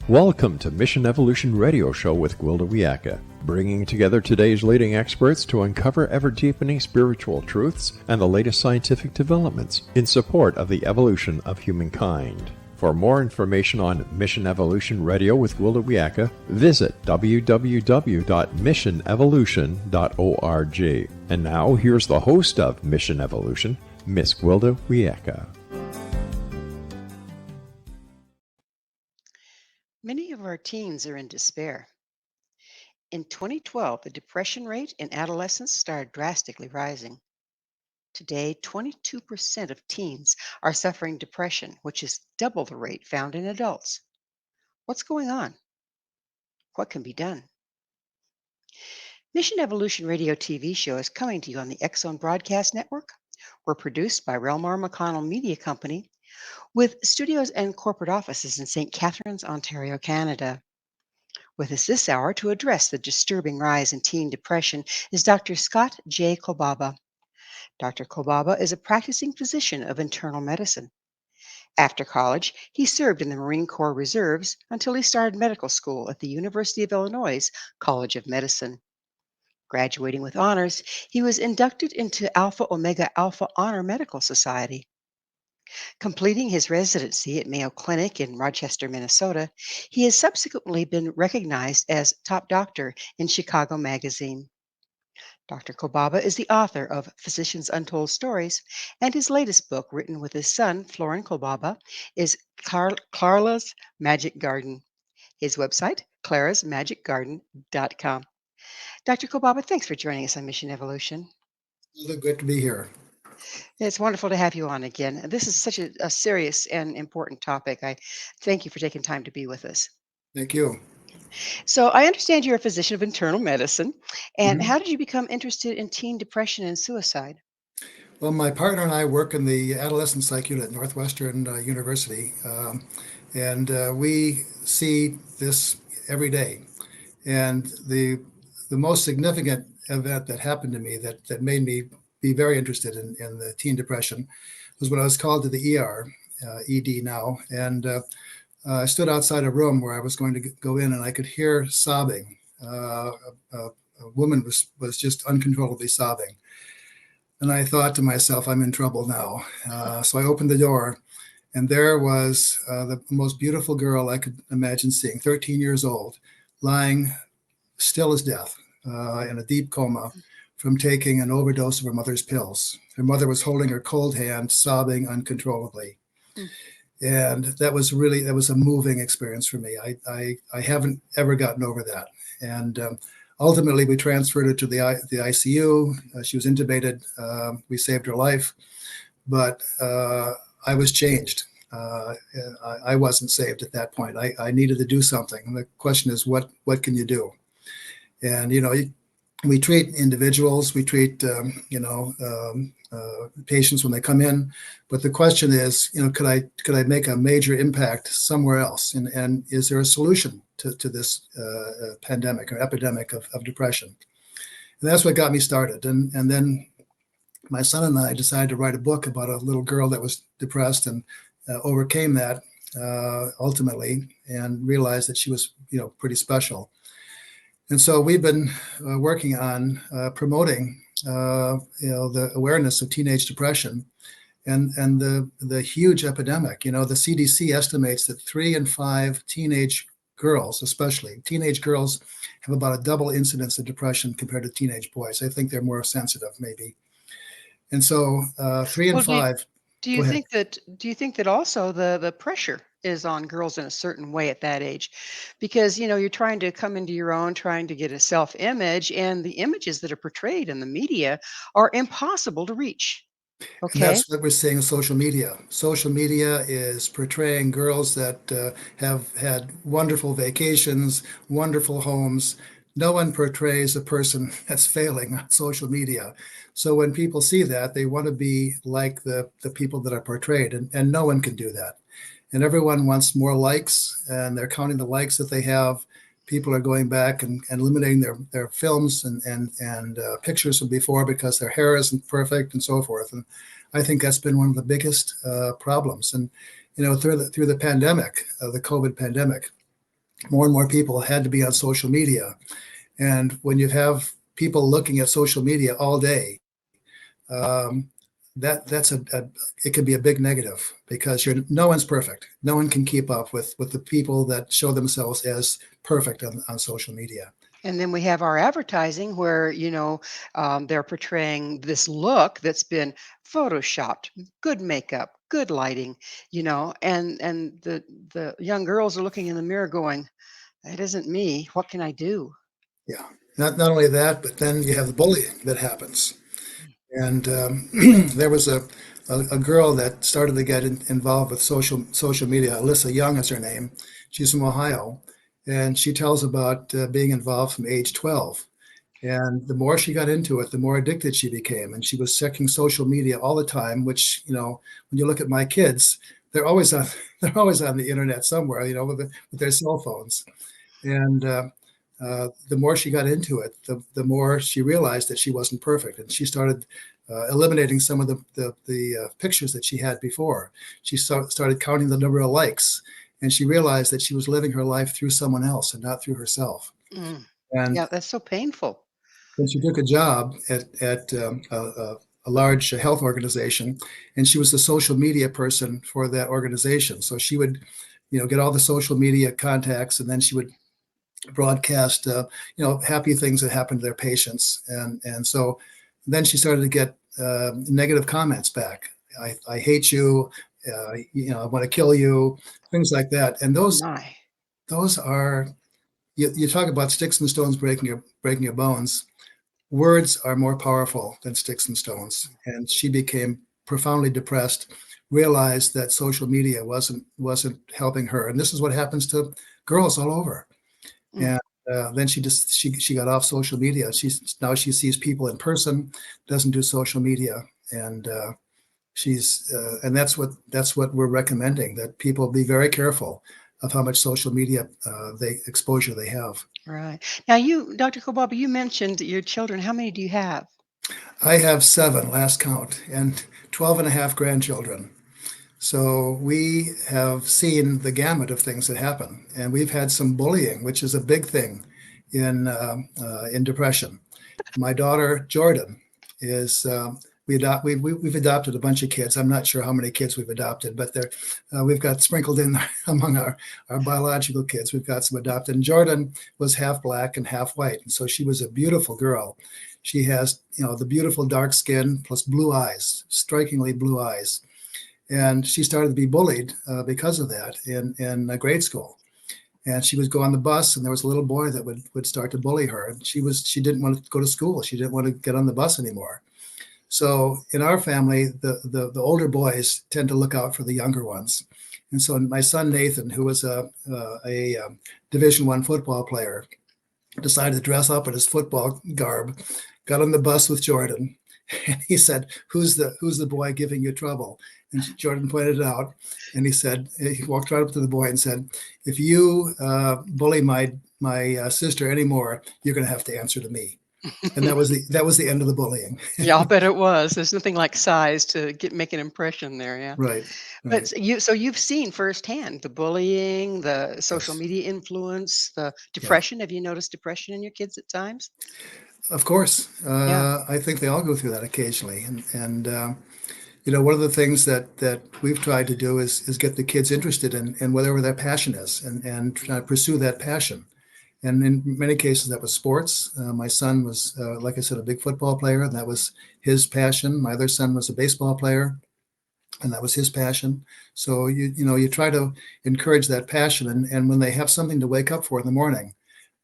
Welcome to Mission Evolution Radio Show with Gwilda Wiyaka, bringing together today's leading experts to uncover ever-deepening spiritual truths and the latest scientific developments in support of the evolution of humankind. For more information on Mission Evolution Radio with Gwilda Wiyaka, visit www.missionevolution.org. And now, here's the host of Mission Evolution, Miss Gwilda Wiyaka. Many of our teens are in despair. In 2012, the depression rate in adolescents started drastically rising. Today, 22% of teens are suffering depression, which is double the rate found in adults. What's going on? What can be done? Mission Evolution Radio TV show is coming to you on the X-Zone Broadcast Network. We're produced by Relmar McConnell Media Company, with studios and corporate offices in St. Catharines, Ontario, Canada. With us this hour to address the disturbing rise in teen depression is Dr. Scott J. Kolbaba. Dr. Kolbaba is a practicing physician of internal medicine. After college, he served in the Marine Corps Reserves until he started medical school at the University of Illinois College of Medicine. Graduating with honors, he was inducted into Alpha Omega Alpha Honor Medical Society. Completing his residency at Mayo Clinic in Rochester, Minnesota, he has subsequently been recognized as top doctor in Chicago Magazine. Dr. Kolbaba is the author of Physicians Untold Stories, and his latest book, written with his son, Florin Kolbaba, is Clara's Magic Garden. His website, clarasmagicgarden.com. Dr. Kolbaba, thanks for joining us on Mission Evolution. Good to be here. It's wonderful to have you on again. This is such a serious and important topic. I thank you for taking time to be with us. Thank you. So I understand you're a physician of internal medicine. And Mhm. how did you become interested in teen depression and suicide? Well, my partner and I work in the adolescent psych unit at Northwestern University, and we see this every day. And the most significant event that happened to me that made me be very interested in the teen depression was when I was called to the ER, ED now, and I stood outside a room where I was going to go in, and I could hear sobbing. A woman was just uncontrollably sobbing. And I thought to myself, I'm in trouble now. So I opened the door, and there was the most beautiful girl I could imagine seeing, 13 years old, lying still as death in a deep coma from taking an overdose of her mother's pills. Her mother was holding her cold hand, sobbing uncontrollably. Mm. And that was a moving experience for me. I haven't ever gotten over that. And ultimately, we transferred her to the ICU. She was intubated. We saved her life. But I was changed. I wasn't saved at that point. I needed to do something. And the question is, what can you do? And, we treat individuals, we treat, patients when they come in. But the question is, could I make a major impact somewhere else? And is there a solution to this pandemic or epidemic of depression? And that's what got me started. And then my son and I decided to write a book about a little girl that was depressed and overcame that ultimately and realized that she was, pretty special. And so we've been working on promoting, the awareness of teenage depression and the huge epidemic. The CDC estimates that 3 in 5 teenage girls, especially teenage girls, have about a double incidence of depression compared to teenage boys. I think they're more sensitive, maybe. And so 3 in 5. Do you think that also the pressure is on girls in a certain way at that age? Because, you're trying to come into your own, trying to get a self-image, and the images that are portrayed in the media are impossible to reach. Okay. And that's what we're seeing in social media. Social media is portraying girls that have had wonderful vacations, wonderful homes. No one portrays a person that's failing on social media. So when people see that, they want to be like the people that are portrayed, and no one can do that. And everyone wants more likes, and they're counting the likes that they have. People are going back and eliminating their films and pictures from before because their hair isn't perfect and so forth. And I think that's been one of the biggest problems. And through the pandemic, the COVID pandemic, more and more people had to be on social media. And when you have people looking at social media all day, um, that's it can be a big negative, because no one's perfect. No one can keep up with the people that show themselves as perfect on social media. And then we have our advertising where, they're portraying this look that's been photoshopped, good makeup, good lighting, and the young girls are looking in the mirror going, that isn't me. What can I do? Yeah, not only that, but then you have the bullying that happens. And there was a girl that started to get involved with social media. Alyssa Young is her name. She's from Ohio, and she tells about being involved from age 12. And the more she got into it, the more addicted she became. And she was checking social media all the time, which, when you look at my kids, they're always on they're always on the internet somewhere, with their cell phones. And the more she got into it, the more she realized that she wasn't perfect, and she started eliminating some of the pictures that she had before. She started counting the number of likes, and she realized that she was living her life through someone else and not through herself. Mm. And Yeah, that's so painful. then she took a job at a large health organization, and she was the social media person for that organization. So she would, get all the social media contacts, and then she would broadcast, happy things that happened to their patients. And so then she started to get negative comments back. I hate you. I want to kill you. Things like that. And Oh those my. those are, you talk about sticks and stones breaking your bones. Words are more powerful than sticks and stones. And she became profoundly depressed, realized that social media wasn't helping her. And this is what happens to girls all over. Mm. And then she got off social media. Now she sees people in person, doesn't do social media, and and that's what we're recommending, that people be very careful of how much social media exposure they have. Right. Now Dr. Kolbaba, you mentioned your children. How many do you have? I have 7, last count, and 12 and a half grandchildren. So we have seen the gamut of things that happen, and we've had some bullying, which is a big thing in depression. My daughter Jordan is we've adopted a bunch of kids. I'm not sure how many kids we've adopted, but we've got sprinkled in among our biological kids. We've got some adopted. And Jordan was half black and half white, and so she was a beautiful girl. She has the beautiful dark skin plus blue eyes, strikingly blue eyes, and she started to be bullied because of that in grade school. And she would go on the bus, and there was a little boy that would start to bully her. And she didn't want to go to school. She didn't want to get on the bus anymore. So in our family, the older boys tend to look out for the younger ones. And so my son Nathan, who was a Division I football player, decided to dress up in his football garb, got on the bus with Jordan, and he said, "Who's the boy giving you trouble?" And Jordan pointed it out, and he walked right up to the boy and said, "If you bully my sister anymore, you're going to have to answer to me." And that was the end of the bullying. Yeah, I'll bet it was. There's nothing like size to make an impression there, yeah. Right, But right. you've seen firsthand the bullying, the social Yes, media influence, the yeah. depression. Have you noticed depression in your kids at times? Of course, Yeah. I think they all go through that occasionally, and one of the things that we've tried to do is get the kids interested in whatever their passion is, and try to pursue that passion. And in many cases, that was sports. My son was, like I said, a big football player, and that was his passion. My other son was a baseball player, and that was his passion. So you try to encourage that passion, and when they have something to wake up for in the morning,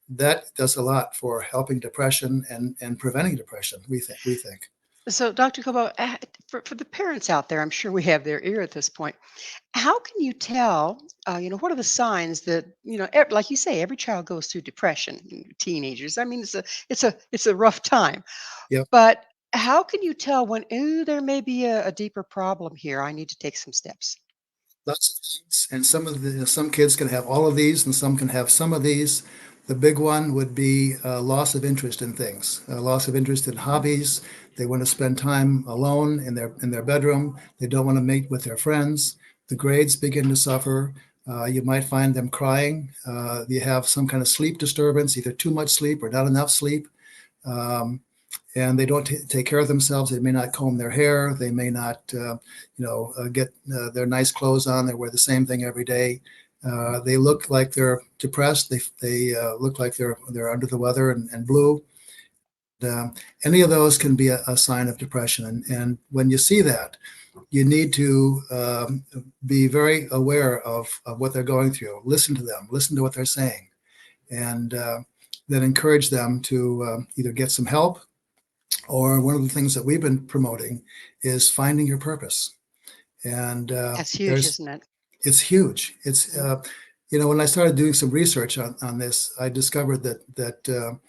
that does a lot for helping depression and preventing depression. We think. So, Dr. Kobo, for the parents out there, I'm sure we have their ear at this point. How can you tell, what are the signs that, like you say, every child goes through depression, teenagers. I mean, it's a rough time. Yep. But how can you tell when, ooh, there may be a deeper problem here? I need to take some steps. Lots of things, and some kids can have all of these, and some can have some of these. The big one would be loss of interest in things, loss of interest in hobbies. They want to spend time alone in their bedroom. They don't want to meet with their friends. The grades begin to suffer. You might find them crying. You have some kind of sleep disturbance, either too much sleep or not enough sleep. Um, and they don't take care of themselves. They may not comb their hair. They may not, get their nice clothes on. They wear the same thing every day. They look like they're depressed. They look like they're under the weather and blue. Any of those can be a sign of depression. And when you see that, you need to be very aware of what they're going through. Listen to them. Listen to what they're saying, and then encourage them to either get some help, or one of the things that we've been promoting is finding your purpose. And That's huge, isn't it? it's huge. It's when I started doing some research on this, I discovered that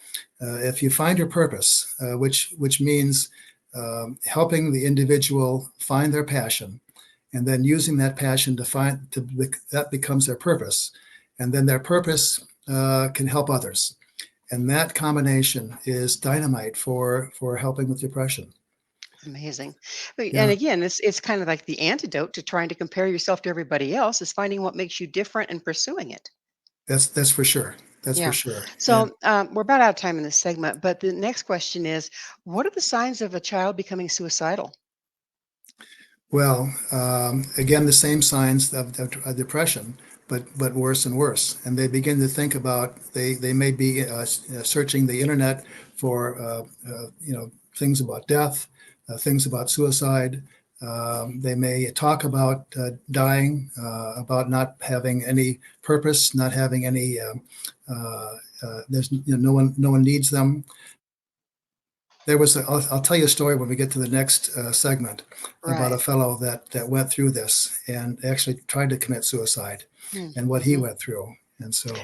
if you find your purpose, which means helping the individual find their passion, and then using that passion that becomes their purpose, and then their purpose can help others, and that combination is dynamite for helping with depression. Amazing. And Yeah, again, it's kind of like the antidote to trying to compare yourself to everybody else is finding what makes you different and pursuing it. that's for sure. That's for Yeah. sure. And So we're about out of time in this segment, but the next question is, what are the signs of a child becoming suicidal? well, again, the same signs of depression, but worse and worse. And they begin to think about they may be searching the internet for things about death, things about suicide. They may talk about dying, about not having any purpose, not having any. There's no one needs them. I'll tell you a story when we get to the next segment about a Right. fellow that went through this and actually tried to commit suicide and what he Mm-hmm. went through. And so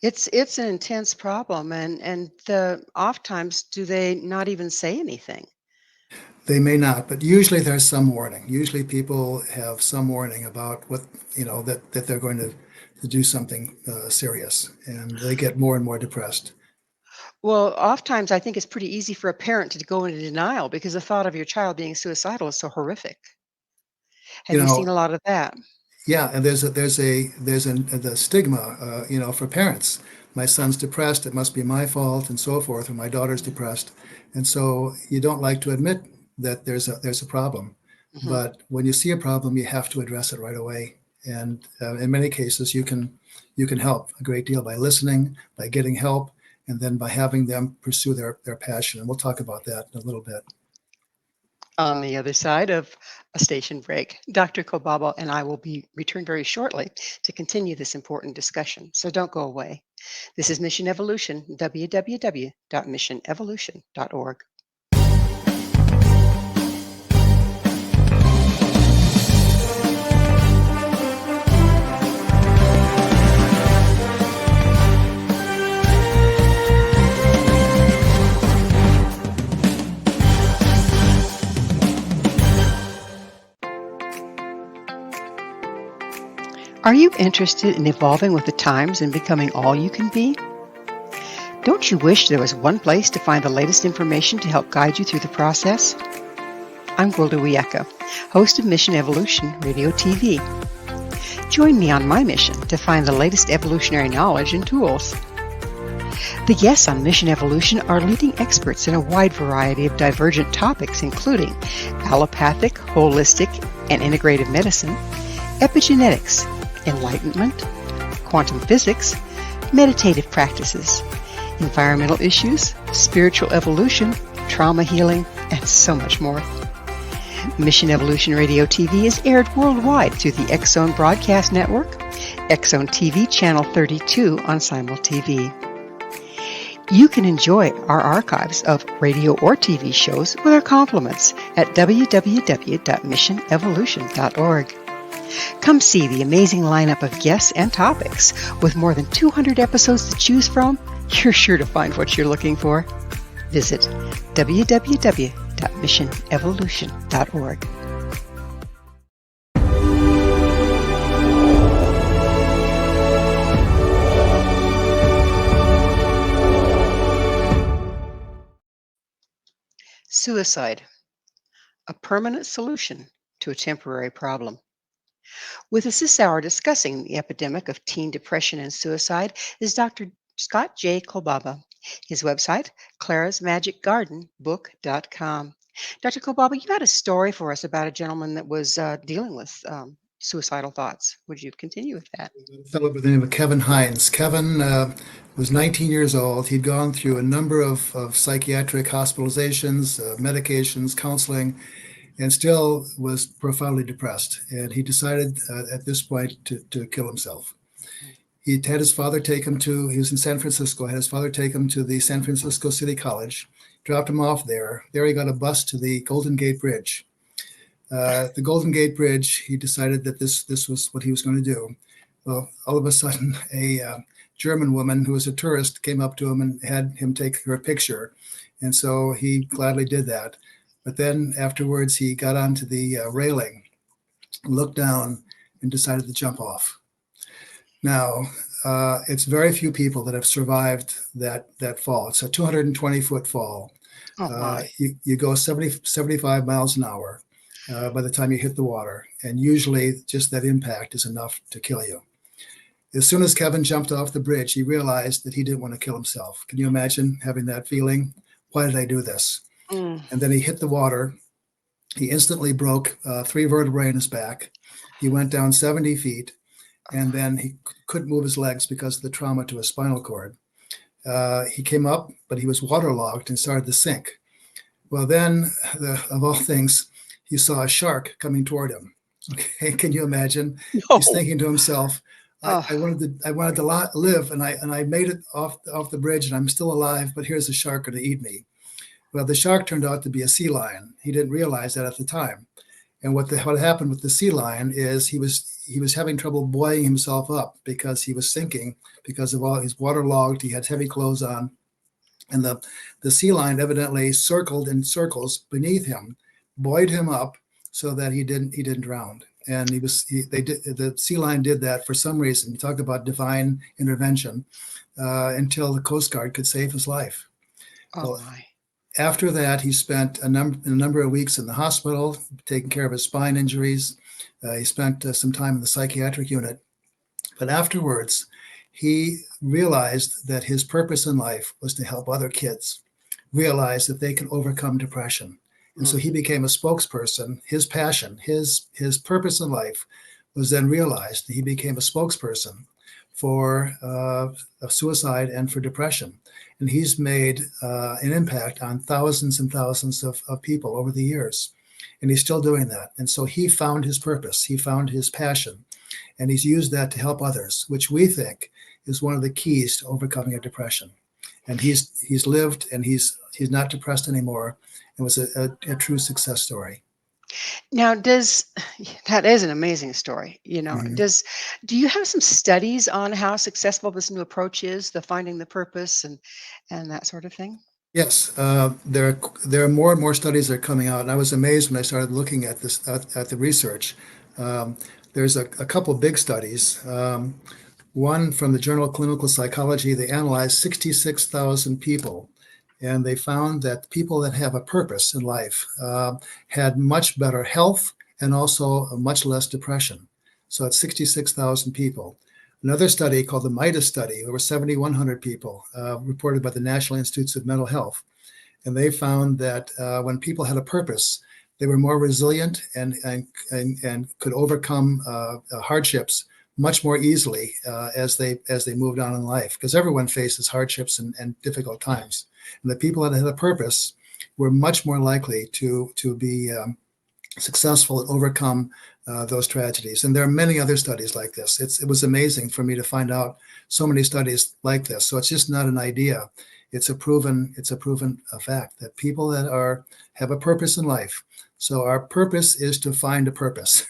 It's an intense problem, and the oftentimes do they not even say anything? they may not, but usually there's some warning. Usually people have some warning about what, that they're going to do something serious, and they get more and more depressed. Well, oftentimes I think it's pretty easy for a parent to go into denial because the thought of your child being suicidal is so horrific. You Have you seen know, a lot of that? Yeah, and the stigma, for parents. My son's depressed; it must be my fault, and so forth. Or my daughter's depressed, and so you don't like to admit that there's a problem. Hmm. But when you see a problem, you have to address it right away. And in many cases, you can help a great deal by listening, by getting help, and then by having them pursue their passion. And we'll talk about that in a little bit. On the other side of a station break, Dr. Kolbaba and I will be returned very shortly to continue this important discussion. So don't go away. This is Mission Evolution, www.missionevolution.org. Are you interested in evolving with the times and becoming all you can be? Don't you wish there was one place to find the latest information to help guide you through the process? I'm Gwilda Wiyaka, host of Mission Evolution Radio TV. Join me on my mission to find the latest evolutionary knowledge and tools. The guests on Mission Evolution are leading experts in a wide variety of divergent topics, including allopathic, holistic, and integrative medicine, epigenetics, enlightenment, quantum physics, meditative practices, environmental issues, spiritual evolution, trauma healing, and so much more. Mission Evolution Radio TV is aired worldwide through the X-Zone Broadcast Network, X-Zone TV Channel 32 on Simul TV. You can enjoy our archives of radio or TV shows with our compliments at www.missionevolution.org. Come see the amazing lineup of guests and topics. With more than 200 episodes to choose from, you're sure to find what you're looking for. Visit www.missionevolution.org. Suicide, a permanent solution to a temporary problem. With us this hour discussing the epidemic of teen depression and suicide is Dr. Scott J. Kolbaba. His website, clarasmagicgardenbook.com. Dr. Kolbaba, you had a story for us about a gentleman that was dealing with suicidal thoughts. Would you continue with that? A fellow by the name of Kevin Hines. Kevin was 19 years old. He'd gone through a number of psychiatric hospitalizations, medications, counseling, and still was profoundly depressed. And he decided at this point to kill himself. He had his father take him to, he was in San Francisco, had his father take him to the San Francisco City College, dropped him off there. There he got a bus to the Golden Gate Bridge. The Golden Gate Bridge, he decided that this was what he was going to do. Well, all of a sudden, a German woman who was a tourist came up to him and had him take her picture. And so he gladly did that. But then afterwards, he got onto the railing, looked down, and decided to jump off. Now, it's very few people that have survived that fall. It's a 220-foot fall. Oh, my. You go 75 miles an hour by the time you hit the water. And usually just that impact is enough to kill you. As soon as Kevin jumped off the bridge, he realized that he didn't want to kill himself. Can you imagine having that feeling? Why did I do this? Mm. And then he hit the water. He instantly broke 3 vertebrae in his back. He went down 70 feet, and then he couldn't move his legs because of the trauma to his spinal cord. He came up, but he was waterlogged and started to sink. Well, then, of all things, he saw a shark coming toward him. Okay, can you imagine? No. He's thinking to himself, I Oh, wanted to live, and I made it off the bridge, and I'm still alive. But here's a shark going to eat me. Well, the shark turned out to be a sea lion. He didn't realize that at the time. And what happened with the sea lion is he was having trouble buoying himself up because he was sinking because of all he's waterlogged. He had heavy clothes on, and the sea lion evidently circled in circles beneath him, buoyed him up so that he didn't drown. And the sea lion did that for some reason. You talk about divine intervention until the Coast Guard could save his life. oh, Well, my. after that, he spent a number of weeks in the hospital taking care of his spine injuries. He spent some time in the psychiatric unit. But afterwards, he realized that his purpose in life was to help other kids realize that they can overcome depression. And so he became a spokesperson. His passion, his purpose in life was then realized. He became a spokesperson for suicide and for depression. And he's made an impact on thousands and thousands of people over the years. And he's still doing that. And so he found his purpose. He found his passion. And he's used that to help others, which we think is one of the keys to overcoming a depression. And he's lived, and he's not depressed anymore. It was a true success story. Now, that is an amazing story. Mhm. Do you have some studies on how successful this new approach is, the finding the purpose and that sort of thing? Yes, there are more and more studies that are coming out, and I was amazed when I started looking at this at the research. Um, there's a couple big studies. One from the Journal of Clinical Psychology. They analyzed 66,000 people, and they found that people that have a purpose in life had much better health and also much less depression. So it's 66,000 people. Another study called the MIDAS study, there were 7,100 people reported by the National Institutes of Mental Health. And they found that when people had a purpose, they were more resilient and could overcome hardships much more easily as they moved on in life, because everyone faces hardships and difficult times. And the people that had a purpose were much more likely to be successful and overcome those tragedies. And there are many other studies like this. It was amazing for me to find out so many studies like this. So it's just not an idea. It's a proven fact that people that have a purpose in life. So our purpose is to find a purpose,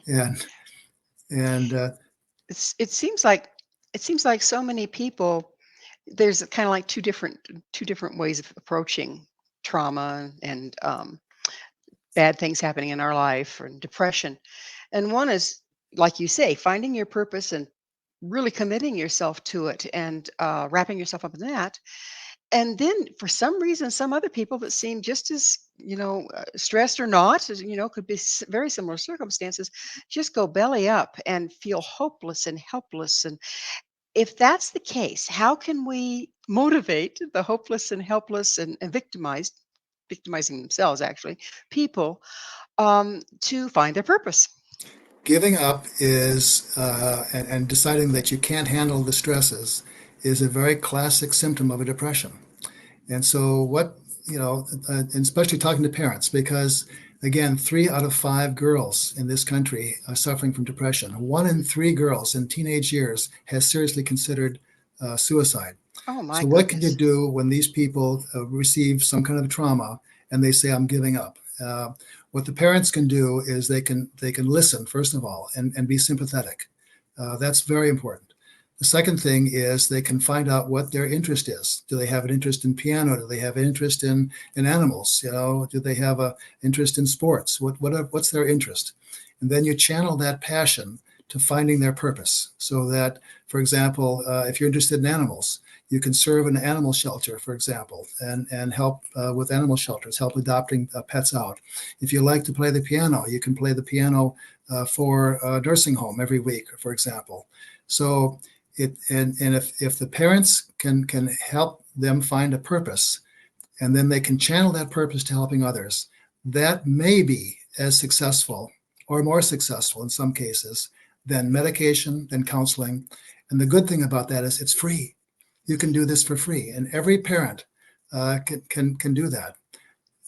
and and It seems like so many people, there's kind of like two different ways of approaching trauma and bad things happening in our life or depression. And one is, like you say, finding your purpose and really committing yourself to it and wrapping yourself up in that. And then for some reason, some other people that seem just as, stressed or not, as, could be very similar circumstances, just go belly up and feel hopeless and helpless. And if that's the case, how can we motivate the hopeless and helpless and victimizing themselves, actually, people to find their purpose? Giving up is, and deciding that you can't handle the stresses is a very classic symptom of a depression. And so, and especially talking to parents, because again, 3 out of 5 girls in this country are suffering from depression. 1 in 3 girls in teenage years has seriously considered suicide. Oh, my So, what can you goodness. do when these people receive some kind of trauma and they say, "I'm giving up"? What the parents can do is they can listen first of all and be sympathetic. That's very important. The second thing is they can find out what their interest is. Do they have an interest in piano? Do they have an interest in animals? Do they have an interest in sports? What's their interest? And then you channel that passion to finding their purpose. So that, for example, if you're interested in animals, you can serve an animal shelter, for example, and help with animal shelters, help adopting pets out. If you like to play the piano, you can play the piano for a nursing home every week, for example. So if the parents can help them find a purpose, and then they can channel that purpose to helping others, that may be as successful or more successful in some cases than medication, than counseling. And the good thing about that is it's free. You can do this for free, and every parent can do that.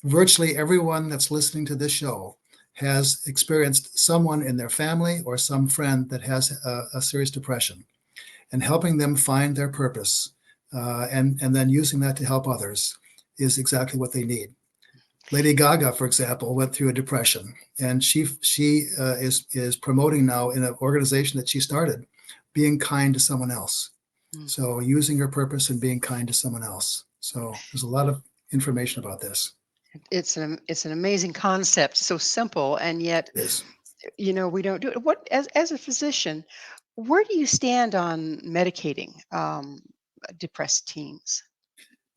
Virtually everyone that's listening to this show has experienced someone in their family or some friend that has a serious depression, and helping them find their purpose, and then using that to help others is exactly what they need. Lady Gaga, for example, went through a depression, and she is promoting now in an organization that she started, being kind to someone else. Mm. So using your purpose and being kind to someone else. So there's a lot of information about this. It's an amazing concept, so simple, and yet, It is. we don't do it. What, as a physician, where do you stand on medicating depressed teens?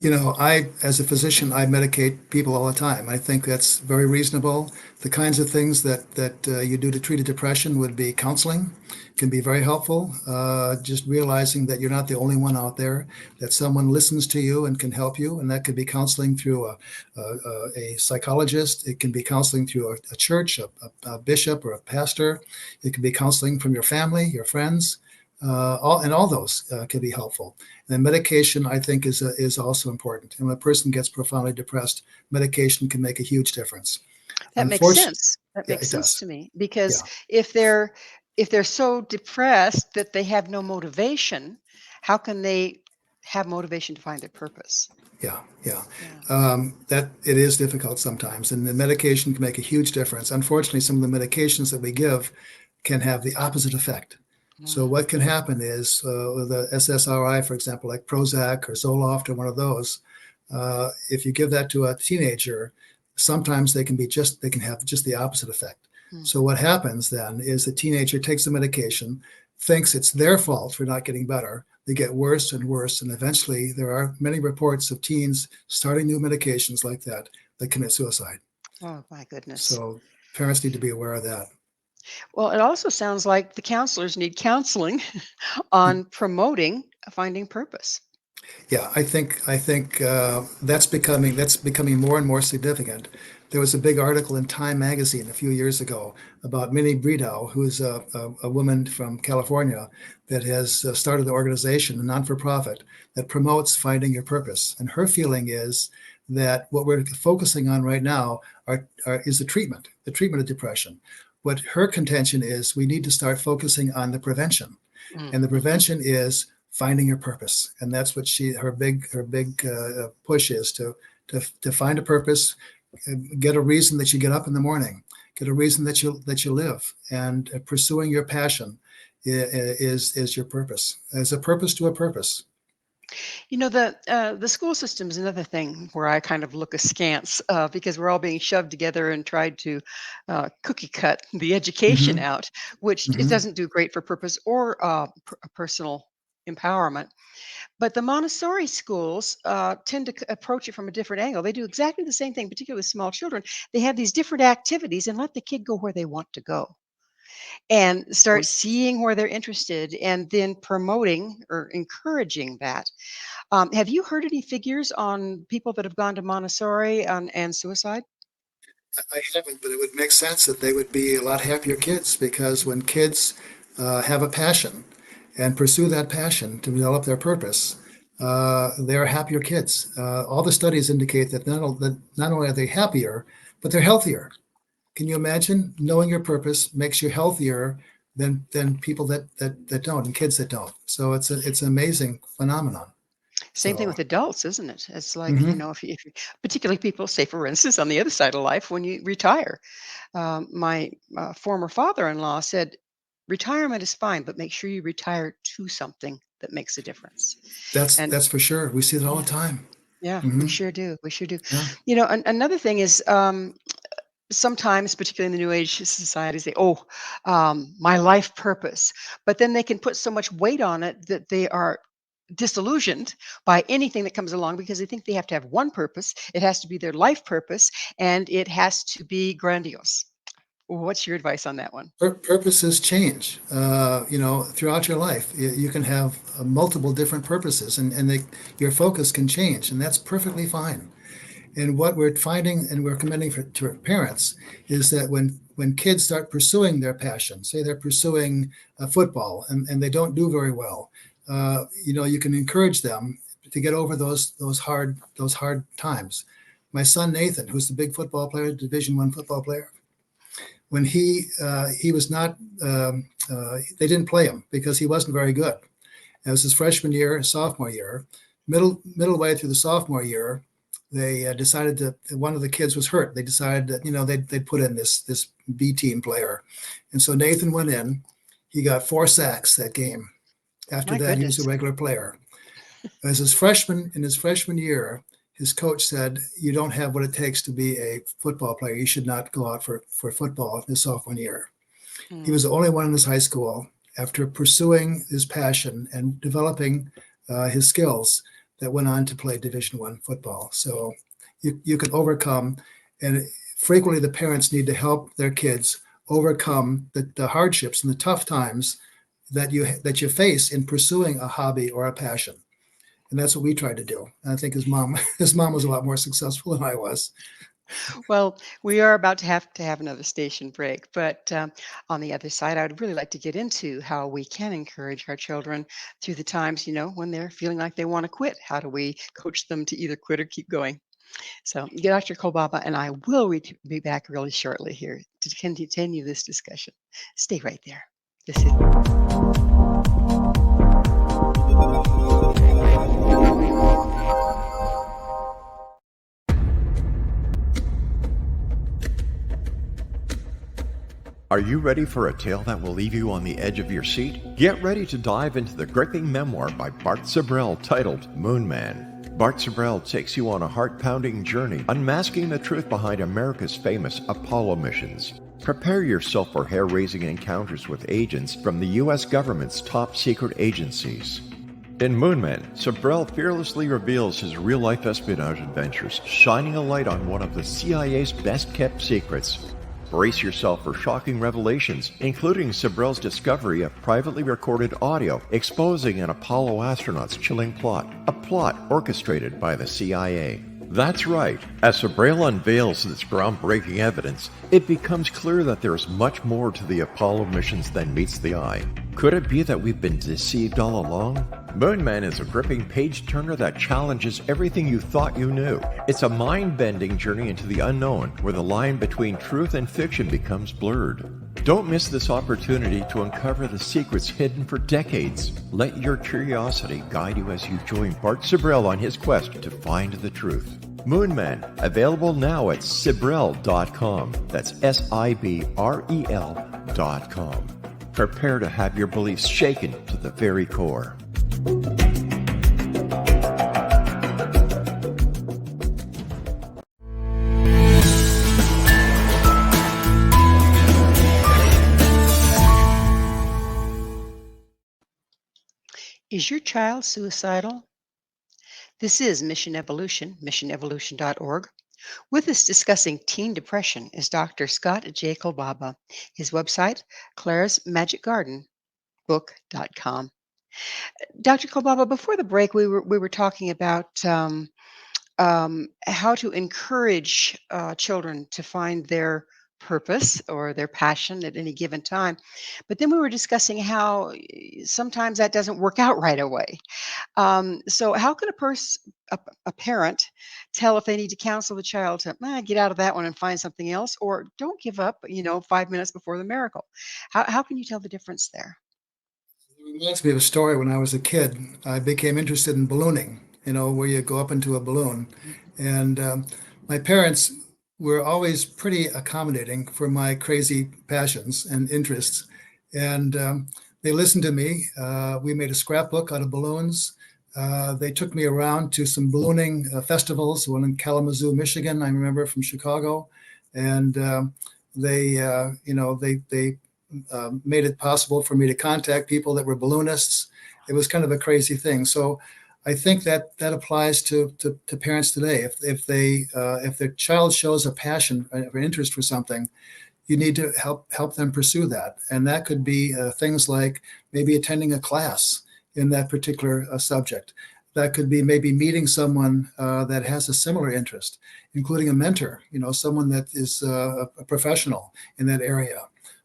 As a physician, I medicate people all the time. I think that's very reasonable. The kinds of things that you do to treat a depression would be counseling, can be very helpful. Just realizing that you're not the only one out there, that someone listens to you and can help you, and that could be counseling through a psychologist. It can be counseling through a church, a bishop, or a pastor. It can be counseling from your family, your friends. All those can be helpful. And medication, I think, is also important. And when a person gets profoundly depressed, medication can make a huge difference. That makes Unfortunately, sense. That yeah, makes it sense does. to me, because Yeah, if they're so depressed that they have no motivation, how can they have motivation to find their purpose? yeah, yeah. Yeah. That it is difficult sometimes, and the medication can make a huge difference. Unfortunately, some of the medications that we give can have the opposite effect. So Mm. what can happen is with the SSRI, for example, like Prozac or Zoloft or one of those, if you give that to a teenager, sometimes they can have just the opposite effect. Mm. So what happens then is the teenager takes the medication, thinks it's their fault for not getting better. They get worse and worse, and eventually there are many reports of teens starting new medications like that commit suicide. Oh, my goodness. So parents need to be aware of that. Well, it also sounds like the counselors need counseling on promoting finding purpose. Yeah, I think that's becoming more and more significant. There was a big article in Time magazine a few years ago about Minnie Bredow, who's a woman from California that has started the organization, a non-for-profit, that promotes finding your purpose. And her feeling is that what we're focusing on right now is the treatment of depression. What her contention is, we need to start focusing on the prevention, Mm. and the Mhm. prevention is finding your purpose, and that's what her big push is to find a purpose, get a reason that you get up in the morning, get a reason that you live, and pursuing your passion is your purpose. There's a purpose to a purpose. The school system is another thing where I kind of look askance, because we're all being shoved together and tried to cookie cut the education Hmm. out, which it Hmm. doesn't do great for purpose or personal. empowerment. But the Montessori schools tend to approach it from a different angle. They do exactly the same thing, particularly with small children. They have these different activities and let the kid go where they want to go and start seeing where they're interested and then promoting or encouraging that. Have you heard any figures on people that have gone to Montessori and suicide? I haven't, but it would make sense that they would be a lot happier kids because when kids have a passion and pursue that passion to develop their purpose, they're happier kids. All the studies indicate that not only are they happier, but they're healthier. Can you imagine knowing your purpose makes you healthier than people that don't and kids that don't? So it's an amazing phenomenon. Same thing So with adults, isn't it? It's like, mhm. if you, particularly people, say, for instance, on the other side of life, when you retire, my former father-in-law said, retirement is fine, but make sure you retire to something that makes a difference. And That's for sure. We see that all the yeah, time. yeah, we Hmm. sure do. We sure do. Yeah. Another thing is, sometimes, particularly in the New Age society, say, "Oh, my life purpose," but then they can put so much weight on it that they are disillusioned by anything that comes along because they think they have to have one purpose. It has to be their life purpose, and it has to be grandiose. What's your advice on that one? Purposes change. Throughout your life, you can have multiple different purposes, and your focus can change, and that's perfectly fine. And what we're finding and we're commending to our parents is that when kids start pursuing their passion, say they're pursuing football and they don't do very well, you can encourage them to get over those hard times. My son Nathan, who's the big football player, Division I football player, when he was not, they didn't play him because he wasn't very good. It was his freshman year, sophomore year, middle way through the sophomore year. They decided that one of the kids was hurt. They decided that they'd put in this B team player, and so Nathan went in. He got 4 sacks that game. After My that, he was a goodness. regular player. As his freshman year, his coach said, "You don't have what it takes to be a football player. You should not go out for football his sophomore year." He Mm. was the only one in his high school, after pursuing his passion and developing his skills, that went on to play Division I football. So you can overcome, and frequently the parents need to help their kids overcome the hardships and the tough times that you face in pursuing a hobby or a passion. And that's what we tried to do. And I think his mom was a lot more successful than I was. Well, we are about to have another station break, but on the other side, I would really like to get into how we can encourage our children through the times, when they're feeling like they want to quit. How do we coach them to either quit or keep going? So, Dr. Kolbaba and I will be back really shortly here to continue this discussion. Stay right there. This is Are you ready for a tale that will leave you on the edge of your seat? Get ready to dive into the gripping memoir by Bart Sibrel titled Moon Man. Bart Sibrel takes you on a heart-pounding journey, unmasking the truth behind America's famous Apollo missions. Prepare yourself for hair-raising encounters with agents from the U.S. government's top secret agencies. In Moonman, Sibrel fearlessly reveals his real-life espionage adventures, shining a light on one of the CIA's best-kept secrets. Brace yourself for shocking revelations, including Sibrel's discovery of privately recorded audio exposing an Apollo astronaut's chilling plot, a plot orchestrated by the CIA. That's right. As Sibrel unveils this groundbreaking evidence, it becomes clear that there is much more to the Apollo missions than meets the eye. Could it be that we've been deceived all along? Moonman is a gripping page-turner that challenges everything you thought you knew. It's a mind-bending journey into the unknown, where the line between truth and fiction becomes blurred. Don't miss this opportunity to uncover the secrets hidden for decades. Let your curiosity guide you as you join Bart Sibrel on his quest to find the truth. Moonman, available now at Sibrel.com. That's Sibrel.com. Prepare to have your beliefs shaken to the very core. Is your child suicidal? This is Mission Evolution, missionevolution.org. With us discussing teen depression is Dr. Scott J. Kolbaba. His website, Clara's Magic Garden book.com. Dr. Kolbaba, before the break, we were talking about how to encourage children to find their purpose or their passion at any given time. But then we were discussing how sometimes that doesn't work out right away. So how can a parent tell if they need to counsel the child to get out of that one and find something else, or don't give up, 5 minutes before the miracle? How can you tell the difference there? It reminds me of a story when I was a kid. I became interested in ballooning, where you go up into a balloon. And my parents were always pretty accommodating for my crazy passions and interests. And they listened to me. We made a scrapbook out of balloons. They took me around to some ballooning festivals, one in Kalamazoo, Michigan, I remember from Chicago. And they made it possible for me to contact people that were balloonists. It was kind of a crazy thing. So I think that applies to parents today. If their child shows a passion or interest for something, you need to help them pursue that, and that could be things like maybe attending a class in that particular subject. That could be maybe meeting someone that has a similar interest, including a mentor. Someone that is a professional in that area.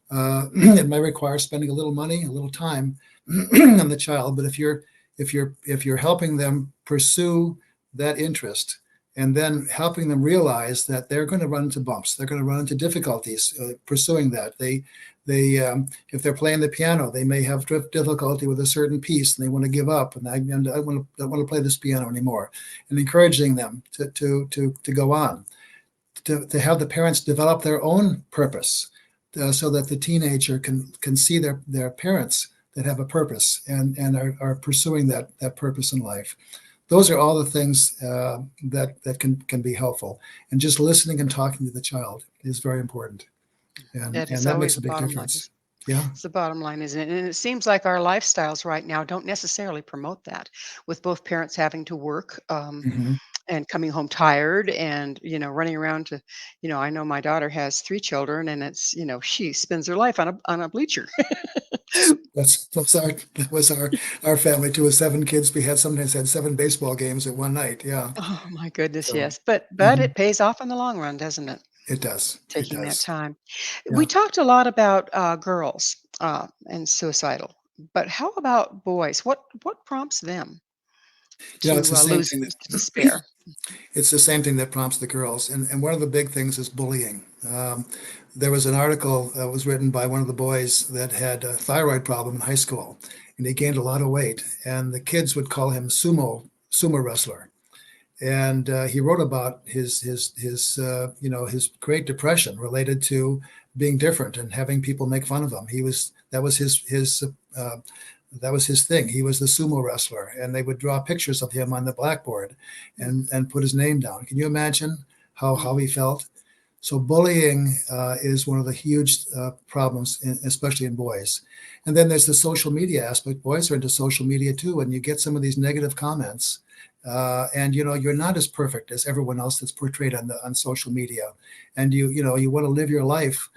It might require spending a little money, a little time on the child, but if you're helping them pursue that interest and then helping them realize that they're going to run into bumps, they're going to run into difficulties pursuing that. If they're playing the piano, they may have difficulty with a certain piece and they want to give up, and I don't want to play this piano anymore, and encouraging them to go on, to have the parents develop their own purpose, so that the teenager can see their parents that have a purpose and are pursuing that purpose in life. Those are all the things that can be helpful. And just listening and talking to the child is very important. And That is that always makes a the big bottom line. difference. Yeah. It's the bottom line, isn't it? And it seems like our lifestyles right now don't necessarily promote that, with both parents having to work Hmm. and coming home tired and, running around to, I know my daughter has 3 children, and it's, she spends her life on a bleacher. That was our family too. With 7 kids, we had sometimes had 7 baseball games at one night. Yeah. Oh my goodness, So yes. But mhm, it pays off in the long run, doesn't it? it does. It Taking that does. time. We Yeah. talked a lot about girls and suicidal, but how about boys? What prompts them It's to the same lose thing to that despair? it's the same thing that prompts the girls. And one of the big things is bullying. There was an article that was written by one of the boys that had a thyroid problem in high school, and he gained a lot of weight. And the kids would call him sumo wrestler. And he wrote about his Great Depression related to being different and having people make fun of him. Uh, that was his thing. He was the sumo wrestler, and they would draw pictures of him on the blackboard and put his name down. Can you imagine how he Mm. felt? So bullying is one of the huge problems, especially in boys. And then there's the social media aspect. Boys are into social media too, and you get some of these negative comments. And you're not as perfect as everyone else that's portrayed on social media, and you want to live your life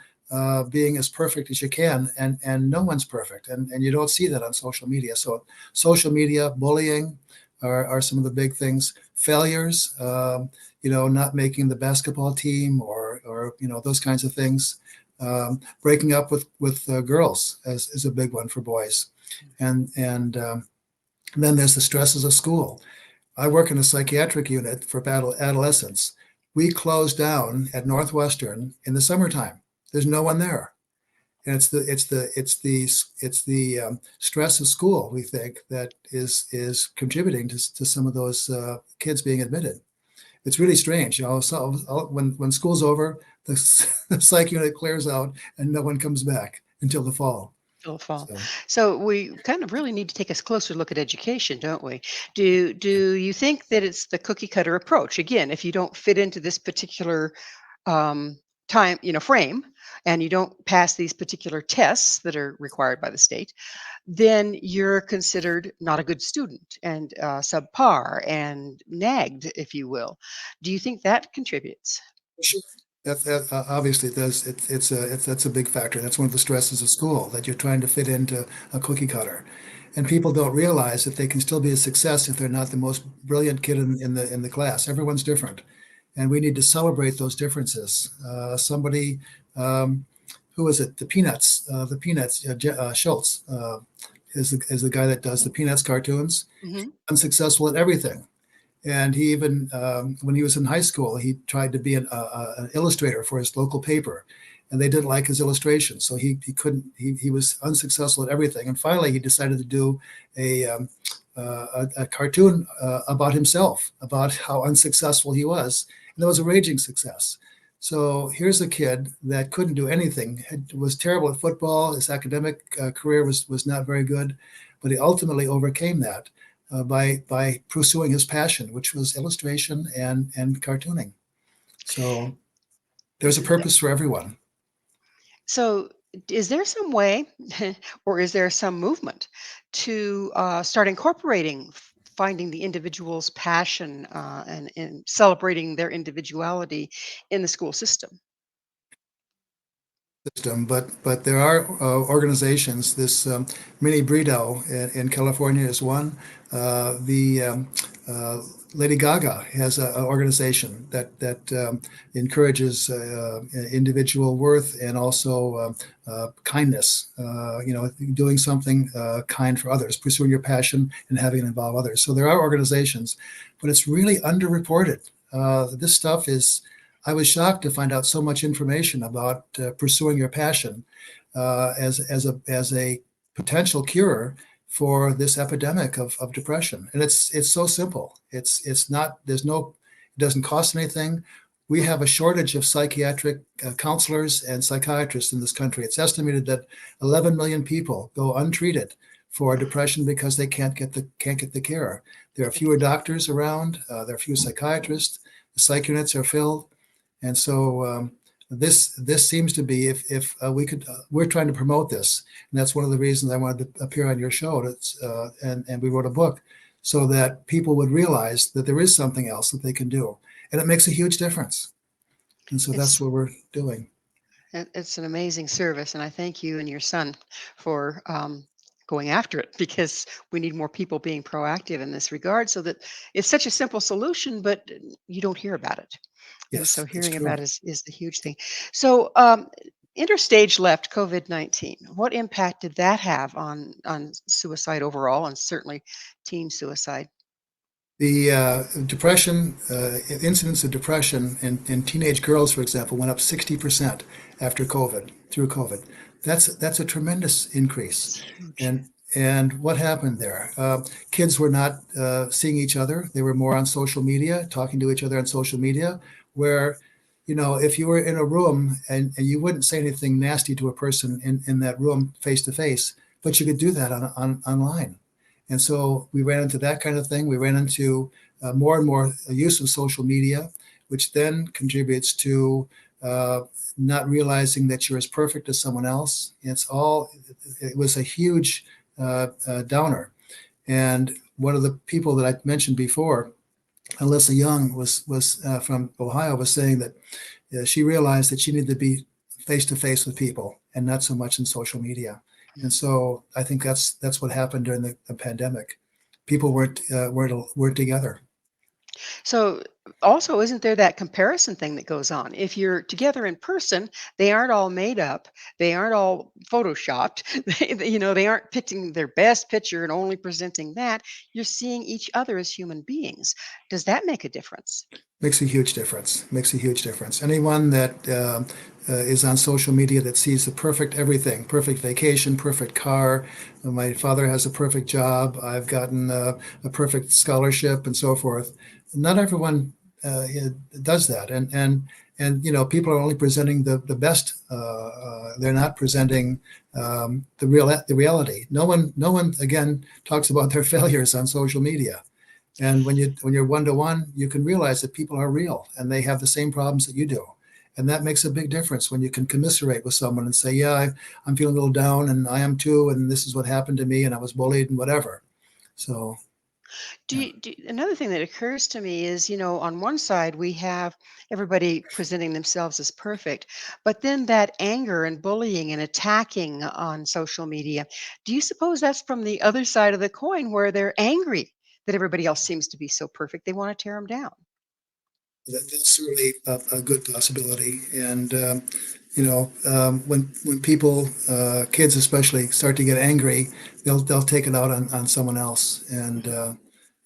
being as perfect as you can, and no one's perfect, and you don't see that on social media. So social media, bullying are some of the big things. Failures, not making the basketball team, or those kinds of things. Breaking up with girls is a big one for boys, and then there's the stresses of school. I work in a psychiatric unit for adolescents. We close down at Northwestern in the summertime. There's no one there, and it's the stress of school, we think, that is contributing to some of those kids being admitted. It's really strange. So when school's over, the, the psych unit clears out and no one comes back until the fall. Till fall. So So we kind of really need to take a closer look at education, don't we? Do you think that it's the cookie cutter approach? Again, if you don't fit into this particular time, frame, and you don't pass these particular tests that are required by the state, then you're considered not a good student and subpar and nagged, if you will. Do you think that contributes? Sure. Obviously it does. That's a big factor. That's one of the stresses of school, that you're trying to fit into a cookie cutter, and people don't realize that they can still be a success if they're not the most brilliant kid in the class. Everyone's different, and we need to celebrate those differences. Somebody, who is it? The Peanuts. Schultz is the guy that does the Peanuts cartoons. Hmm. Unsuccessful at everything. And he even, when he was in high school, he tried to be an illustrator for his local paper, and they didn't like his illustrations, so he couldn't. He was unsuccessful at everything. And finally, he decided to do a cartoon about himself, about how unsuccessful he was, and it was a raging success. So here's a kid that couldn't do anything, was terrible at football. His academic career was not very good, but he ultimately overcame that by pursuing his passion, which was illustration and cartooning. So there's a Isn't that purpose for everyone. so? Is there some way, or is there some movement to start incorporating finding the individual's passion and celebrating their individuality in the school system? System, but there are organizations. This Mini Bredo in California is one. The Lady Gaga has an organization that encourages individual worth and also kindness. Doing something kind for others, pursuing your passion, and having it involve others. So there are organizations, but it's really underreported. This stuff is. I was shocked to find out so much information about pursuing your passion as a potential cure for this epidemic of depression. And it's so simple. It's not. There's no. It doesn't cost anything. We have a shortage of psychiatric counselors and psychiatrists in this country. It's estimated that 11 million people go untreated for depression because they can't get the care. There are fewer doctors around. There are fewer psychiatrists. The psych units are filled. And so this seems to be, if we could, we're trying to promote this, and that's one of the reasons I wanted to appear on your show. And we wrote a book so that people would realize that there is something else that they can do, and it makes a huge difference. And so that's It's what we're doing. it's an amazing service, and I thank you and your son for going after it, because we need more people being proactive in this regard. So that it's such a simple solution, but you don't hear about it. And so Yes, it's hearing true. about it is the huge thing. So interstage left, COVID-19. What impact did that have on suicide overall, and certainly teen suicide? The depression, incidence of depression in teenage girls, for example, went up 60% after COVID, through COVID. That's a tremendous increase. It's huge. And what happened there? Kids were not seeing each other. They were more on social media, talking to each other on social media, where, if you were in a room and you wouldn't say anything nasty to a person in that room face to face, but you could do that online. And so we ran into that kind of thing. We ran into more and more use of social media, which then contributes to not realizing that you're as perfect as someone else. It was a huge downer. And one of the people that I mentioned before, Alyssa Young, was from Ohio, was saying that she realized that she needed to be face to face with people and not so much in social media. And so I think that's what happened during the pandemic. People weren't together. So also, isn't there that comparison thing that goes on? If you're together in person, they aren't all made up, they aren't all photoshopped, they aren't picking their best picture and only presenting that. You're seeing each other as human beings. Does that make a difference? Makes a huge difference. Makes a huge difference. Anyone that is on social media that sees the perfect everything, perfect vacation, perfect car. My father has a perfect job. I've gotten a perfect scholarship and so forth. Not everyone does that, and people are only presenting the best. They're not presenting the reality. No one again talks about their failures on social media. And when you're one to one, you can realize that people are real and they have the same problems that you do. And that makes a big difference when you can commiserate with someone and say, yeah, I'm feeling a little down and I am too. And this is what happened to me and I was bullied and whatever. So, yeah. Another thing that occurs to me is, on one side we have everybody presenting themselves as perfect, but then that anger and bullying and attacking on social media. Do you suppose that's from the other side of the coin where they're angry that everybody else seems to be so perfect? They want to tear them down. That's certainly a good possibility. And when people, kids especially, start to get angry, they'll take it out on someone else, and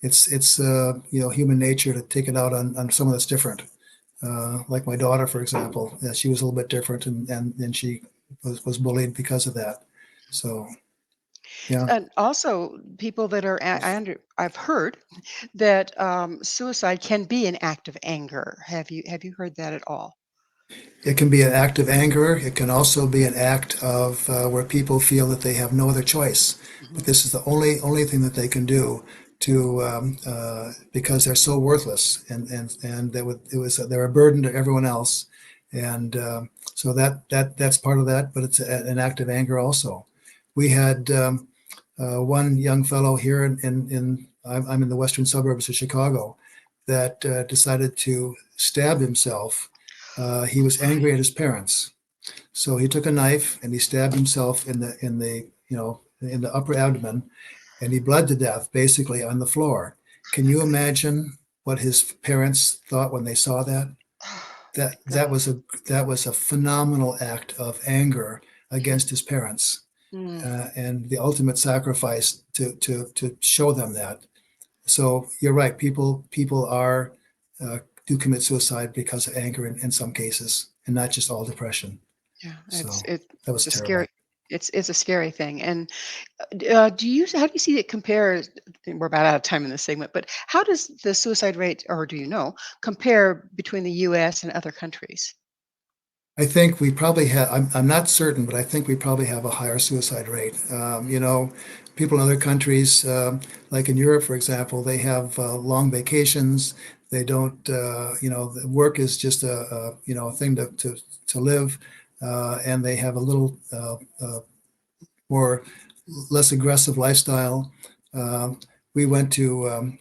it's human nature to take it out on someone that's different. Like my daughter, for example, she was a little bit different, and she was bullied because of that. So yeah. And also, people that are, I've heard that suicide can be an act of anger. Have you heard that at all? It can be an act of anger. It can also be an act of where people feel that they have no other choice. Mhm. But this is the only thing that they can do to because they're so worthless, and they're a burden to everyone else, and so that's part of that. But it's an act of anger also. We had one young fellow here I'm in the western suburbs of Chicago that decided to stab himself. He Oh was my. angry at his parents, so he took a knife and he stabbed himself in the upper abdomen, and he bled to death basically on the floor. Can you imagine what his parents thought when they saw that? Oh my That that God. was a that was a phenomenal act of anger Yeah. against his parents, Mm. and the ultimate sacrifice to show them that. So you're right. People are do commit suicide because of anger in some cases, and not just all depression. Yeah, So that it's was a terrible. scary it's a scary thing. And how do you see it compare? We're about out of time in this segment, but how does the suicide rate, or do you know, compare between the U.S. and other countries? I think we probably have. I'm not certain, but I think we probably have a higher suicide rate. People in other countries, like in Europe, for example, they have long vacations. They don't. The work is just a thing to live, and they have a little more less aggressive lifestyle. Um, we went to a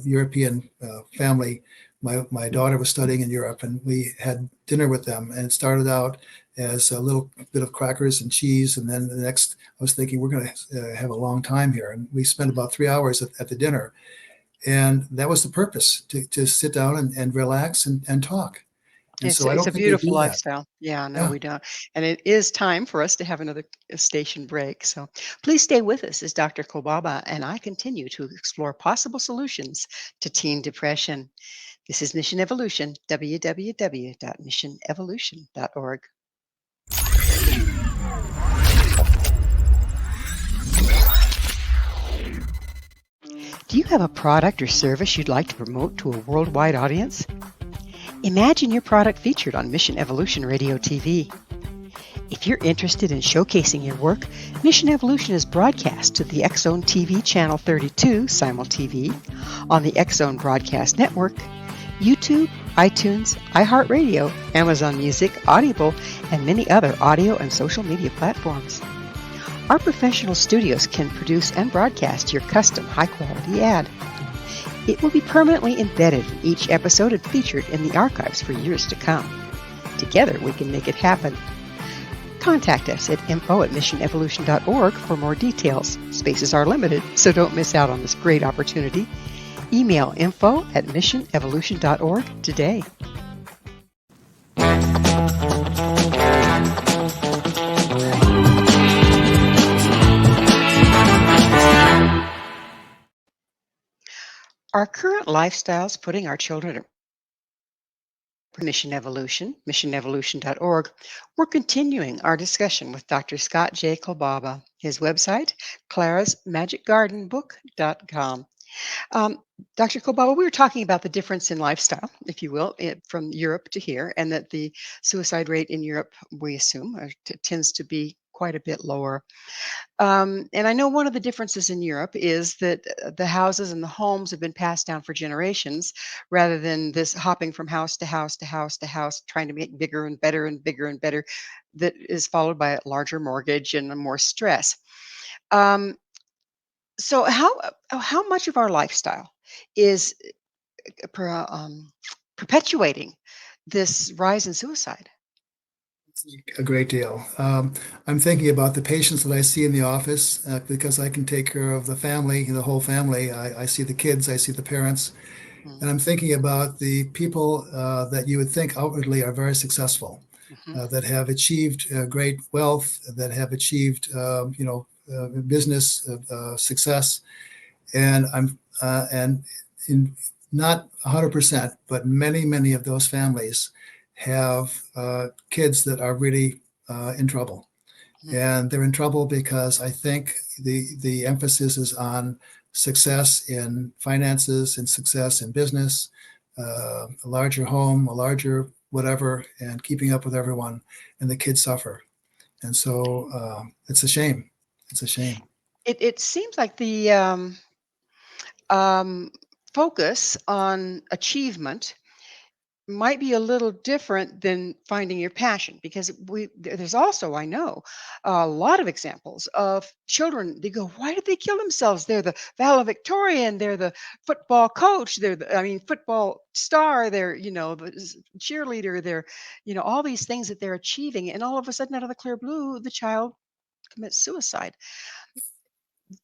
European family. My daughter was studying in Europe, and we had dinner with them. And it started out as a little bit of crackers and cheese, and then the next, I was thinking we're going to have a long time here, and we spent about 3 hours at the dinner, and that was the purpose to sit down and relax and talk. And so I It's don't a think they beautiful do that. lifestyle. Yeah, no, Yeah. we don't. And it is time for us to have another station break. So please stay with us as Dr. Kolbaba and I continue to explore possible solutions to teen depression. This is Mission Evolution, www.missionevolution.org. Do you have a product or service you'd like to promote to a worldwide audience? Imagine your product featured on Mission Evolution Radio TV. If you're interested in showcasing your work, Mission Evolution is broadcast to the X Zone TV Channel 32 Simul TV on the X Zone Broadcast Network, YouTube, iTunes, iHeartRadio, Amazon Music, Audible, and many other audio and social media platforms. Our professional studios can produce and broadcast your custom high-quality ad. It will be permanently embedded in each episode and featured in the archives for years to come. Together, we can make it happen. Contact us at info@missionevolution.org for more details. Spaces are limited, so don't miss out on this great opportunity. Email info@missionevolution.org today. Are current lifestyles putting our children at Mission Evolution, missionevolution.org? We're continuing our discussion with Dr. Scott J. Kolbaba. His website, clarasmagicgardenbook.com. Um, Dr. Kolbaba, we were talking about the difference in lifestyle, if you will, from Europe to here, and that the suicide rate in Europe, we assume, tends to be quite quite a bit lower. And I know one of the differences in Europe is that the houses and the homes have been passed down for generations rather than this hopping from house to house to house to house, trying to make bigger and better and bigger and better, that is followed by a larger mortgage and more stress. Um, so, how much of our lifestyle is perpetuating this rise in suicide? A great deal. I'm thinking about the patients that I see in the office because I can take care of the family, the whole family. I see the kids, I see the parents, and I'm thinking about the people that you would think outwardly are very successful, Mm-hmm. that have achieved great wealth, that have achieved, business success, and and in not 100%, but many of those families have kids that are really in trouble, and they're in trouble because I think the emphasis is on success in finances and success in business, a larger home, a larger whatever, and keeping up with everyone, and the kids suffer, and so it's a shame. It's a shame. It seems like the um, focus on achievement might be a little different than finding your passion because there's also, I know, a lot of examples of children. They go, why did they kill themselves? They're the valedictorian, they're the football coach, they're the, I mean, football star, they're, the cheerleader, they're, all these things that they're achieving, and all of a sudden, out of the clear blue, the child commits suicide.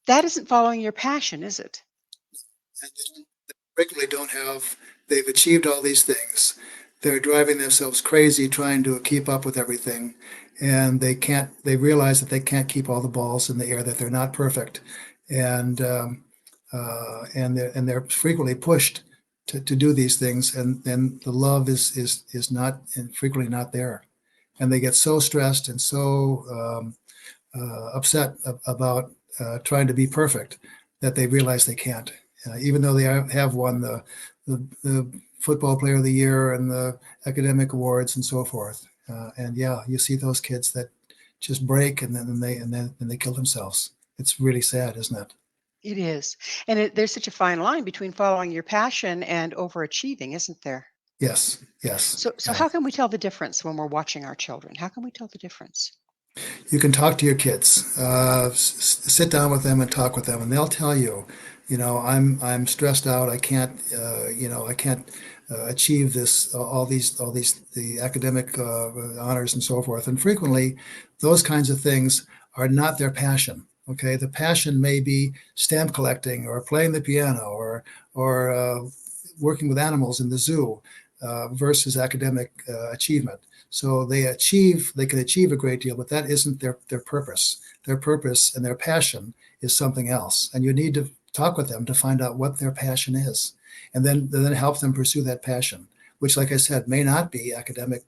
That isn't following your passion, is it? And they frequently don't have, they've achieved all these things. They're driving themselves crazy trying to keep up with everything. And they realize that they can't keep all the balls in the air, that they're not perfect. And, they're frequently pushed to do these things. And then the love is not, and frequently not there. And they get so stressed and so upset about trying to be perfect that they realize they can't. Even though they have won the football player of the year and the academic awards and so forth. And yeah, you see those kids that just break and then they kill themselves. It's really sad, isn't it? It is. And there's such a fine line between following your passion and overachieving, isn't there? Yes, yes. So how can we tell the difference when we're watching our children? How can we tell the difference? You can talk to your kids, sit down with them and talk with them, and they'll tell you, I'm stressed out. I can't, I can't achieve this, all these the academic honors and so forth. And frequently, those kinds of things are not their passion. Okay, the passion may be stamp collecting or playing the piano or working with animals in the zoo versus academic achievement. So they can achieve a great deal, but that isn't their purpose. Their purpose and their passion is something else. And you need to talk with them to find out what their passion is, and then help them pursue that passion, which, like I said, may not be academic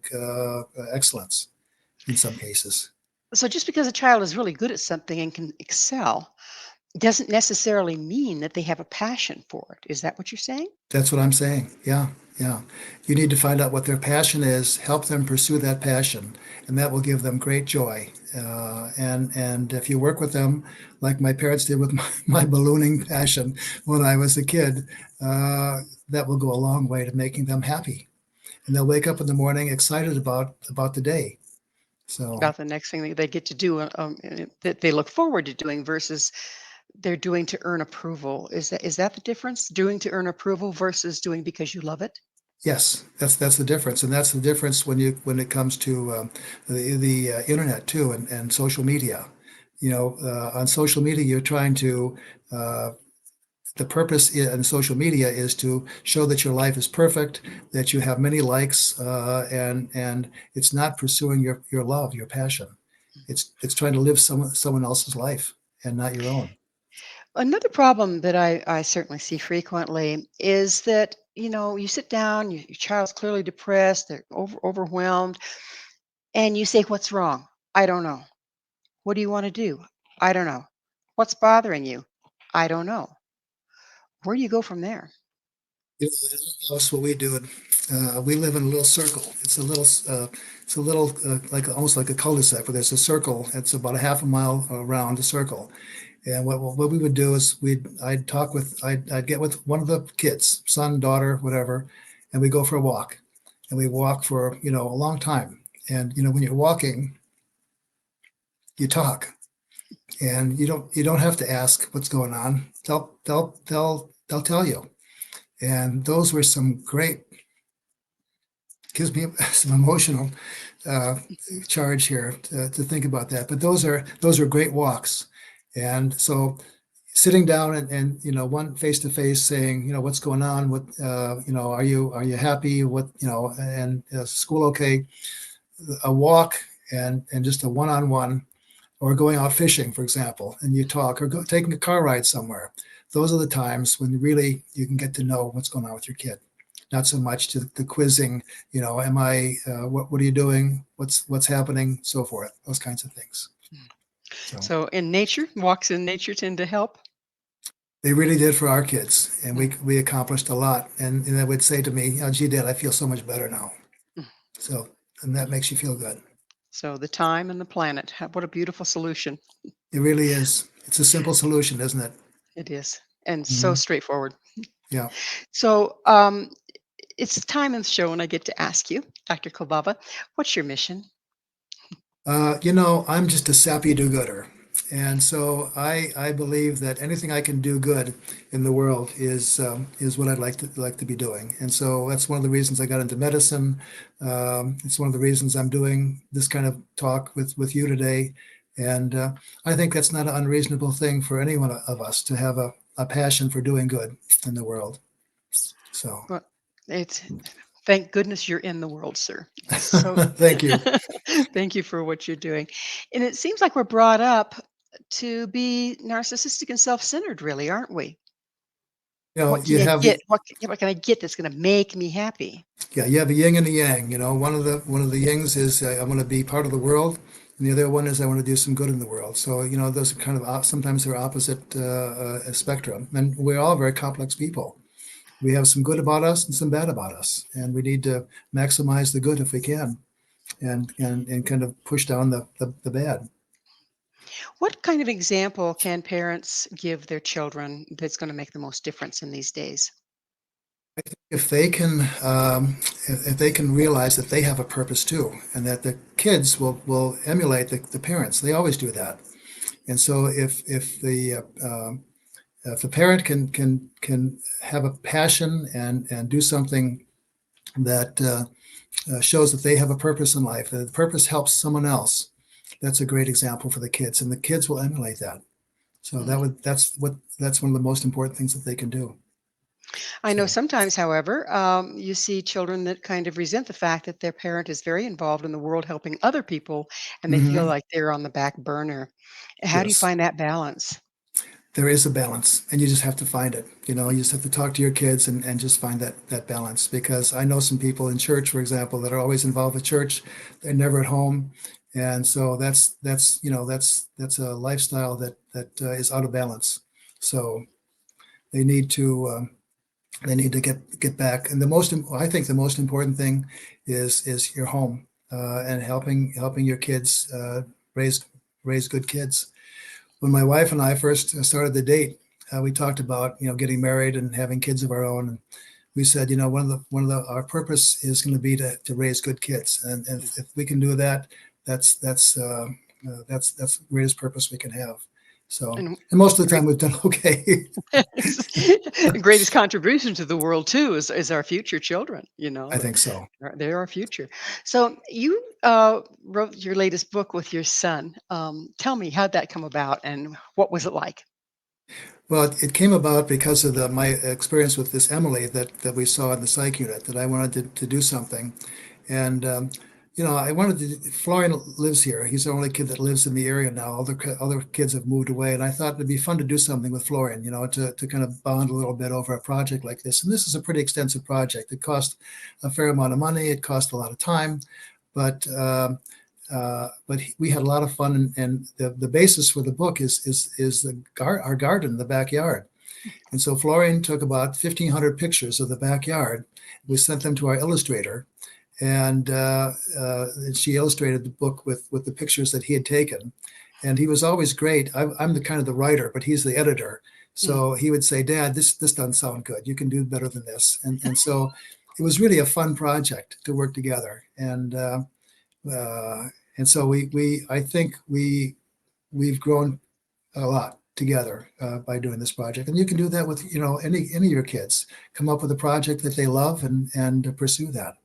excellence in some cases. So just because a child is really good at something and can excel doesn't necessarily mean that they have a passion for it. Is that what you're saying? That's what I'm saying. Yeah, yeah. You need to find out what their passion is, help them pursue that passion, and that will give them great joy. And if you work with them, like my parents did with my ballooning passion when I was a kid, that will go a long way to making them happy. And they'll wake up in the morning excited about the day. So About the next thing that they get to do, that they look forward to doing versus they're doing to earn approval. Is that the difference? Doing to earn approval versus doing because you love it? yes, that's the difference, and that's the difference when it comes to the internet too, and social media. On social media, you're trying to the purpose in social media is to show that your life is perfect, that you have many likes, and it's not pursuing your love, your passion. It's trying to live someone else's life and not your own. Another problem that I certainly see frequently is that, you sit down, your child's clearly depressed, they're overwhelmed, and you say, what's wrong? I don't know. What do you want to do? I don't know. What's bothering you? I don't know. Where do you go from there? You know, in our house, what we do, we live in a little circle. It's a little like almost like a cul-de-sac, but there's a circle. It's about a half a mile around the circle. And what we would do is I'd get with one of the kids, son, daughter, whatever, and we go for a walk, and we walk for a long time. And when you're walking, you talk, and you don't have to ask what's going on. They'll tell you. And those were some great, gives me some emotional uh, charge here to think about that. But those are great walks. And so sitting down and one face to face saying, what's going on, what are you happy, what and school okay, a walk and just a one-on-one, or going out fishing, for example, and you talk, or taking a car ride somewhere. Those are the times when really you can get to know what's going on with your kid. Not so much to the quizzing, am I, what are you doing? What's happening? So forth, those kinds of things. So in nature, walks in nature tend to help. They really did for our kids, and we accomplished a lot. And they would say to me, "Oh, gee, Dad, I feel so much better now." So, and that makes you feel good. So the time and the planet. What a beautiful solution. It really is. It's a simple solution, isn't it? It is. And so Mhm. straightforward. Yeah. So it's time in the show when I get to ask you, Dr. Kolbaba, what's your mission? I'm just a sappy do-gooder. And so I believe that anything I can do good in the world is what I'd like to be doing. And so that's one of the reasons I got into medicine. It's one of the reasons I'm doing this kind of talk with you today. And I think that's not an unreasonable thing for any one of us to have a passion for doing good in the world. So Well, it's thank goodness you're in the world, sir. So thank you. thank you for what you're doing. And it seems like we're brought up to be narcissistic and self-centered, really, aren't we? What can You I have get? What can I get that's going to make me happy? Yeah, you have a yin and a yang. One of the yings is I want to be part of the world, and the other one is I want to do some good in the world. So those are kind of sometimes they're opposite spectrum, and we're all very complex people. We have some good about us and some bad about us, and we need to maximize the good if we can, and kind of push down the bad. What kind of example can parents give their children that's going to make the most difference in these days? If they can, if they can realize that they have a purpose too, and that the kids will emulate the parents, they always do that. And so if the parent can have a passion and do something that shows that they have a purpose in life, that the purpose helps someone else, that's a great example for the kids, and the kids will emulate that. So Mm. that's one of the most important things that they can do. I know So sometimes, however, you see children that kind of resent the fact that their parent is very involved in the world helping other people and they feel mhm, like they're on the back burner. How do you yes. find that balance? There is a balance, and you just have to find it. You just have to talk to your kids and just find that balance. Because I know some people in church, for example, that are always involved with church. They're never at home, and so that's a lifestyle that is out of balance. So they need to get back. And I think the most important thing is your home and helping your kids raise raise good kids. When my wife and I first started the date, we talked about getting married and having kids of our own. And we said, one of the our purpose is going to be to raise good kids, and if we can do that, that's the greatest purpose we can have. So, And and most of the great, time we've done okay. the greatest contribution to the world too is our future children. I think so. They're our future. So you wrote your latest book with your son. Tell me how'd that come about and what was it like? Well, it came about because of my experience with this Emily that we saw in the psych unit, that I wanted to do something. And, I wanted to, Florin lives here. He's the only kid that lives in the area now. Other kids have moved away. And I thought it'd be fun to do something with Florin, to kind of bond a little bit over a project like this. And this is a pretty extensive project. It cost a fair amount of money. It cost a lot of time. But we had a lot of fun, and the basis for the book is our garden in the backyard. And so Florin took about 1,500 pictures of the backyard. We sent them to our illustrator, and she illustrated the book with the pictures that he had taken. And he was always great. I'm the kind of the writer, but he's the editor. So he would say, "Dad, this doesn't sound good. You can do better than this." And so it was really a fun project to work together. And so I think we've grown a lot together by doing this project. And you can do that with any of your kids. Come up with a project that they love and pursue that.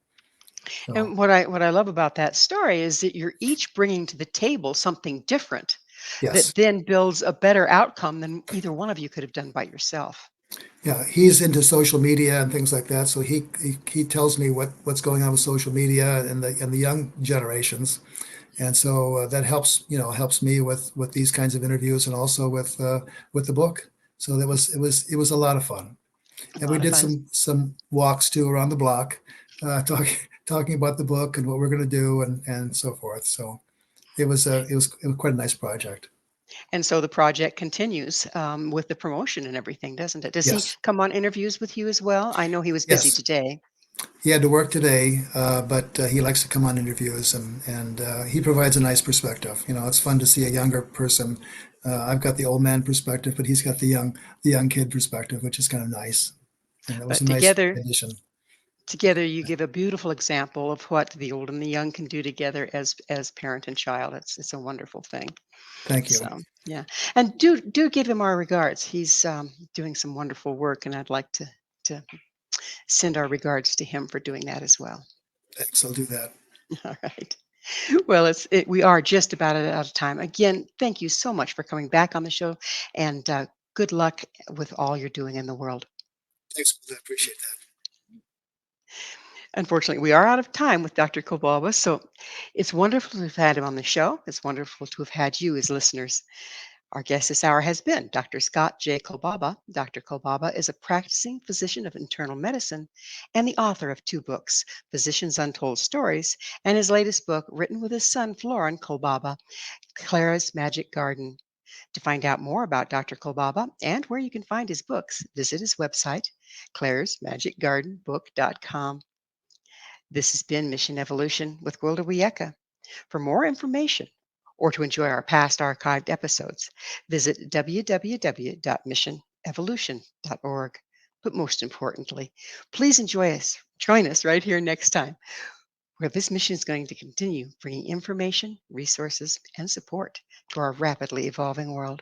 So And what I love about that story is that you're each bringing to the table something different yes, that then builds a better outcome than either one of you could have done by yourself. yeah, he's into social media and things like that. So he tells me what's going on with social media and the young generations. And so that helps me with these kinds of interviews and also with the book. So it was a lot of fun. A And we lot of did fun. some walks too around the block, talking about the book and what we're going to do and so forth. So it was quite a nice project. And so the project continues with the promotion and everything, doesn't it? Does he Yes, come on interviews with you as well? I know he was busy yes. today. He had to work today, but he likes to come on interviews and he provides a nice perspective. It's fun to see a younger person. I've got the old man perspective, but he's got the young kid perspective, which is kind of nice. And it was But a nice together, addition. together you give a beautiful example of what the old and the young can do together as parent and child. It's a wonderful thing. Thank you. So yeah, and do give him our regards. He's doing some wonderful work, and I'd like to send our regards to him for doing that as well. Thanks. I'll do that. All right. Well, we are just about out of time. Again, thank you so much for coming back on the show, and good luck with all you're doing in the world. Thanks. I appreciate that. Unfortunately, we are out of time with Dr. Kolbaba, so it's wonderful to have had him on the show. It's wonderful to have had you as listeners. Our guest this hour has been Dr. Scott J. Kolbaba. Dr. Kolbaba is a practicing physician of internal medicine and the author of two books, Physicians Untold Stories, and his latest book, written with his son, Florin Kolbaba, Clara's Magic Garden. To find out more about Dr. Kolbaba and where you can find his books, visit his website, clarasmagicgardenbook.com. This has been Mission Evolution with Gwilda Wiyaka. For more information or to enjoy our past archived episodes, visit www.missionevolution.org. But most importantly, please join us right here next time, where this mission is going to continue bringing information, resources, and support to our rapidly evolving world.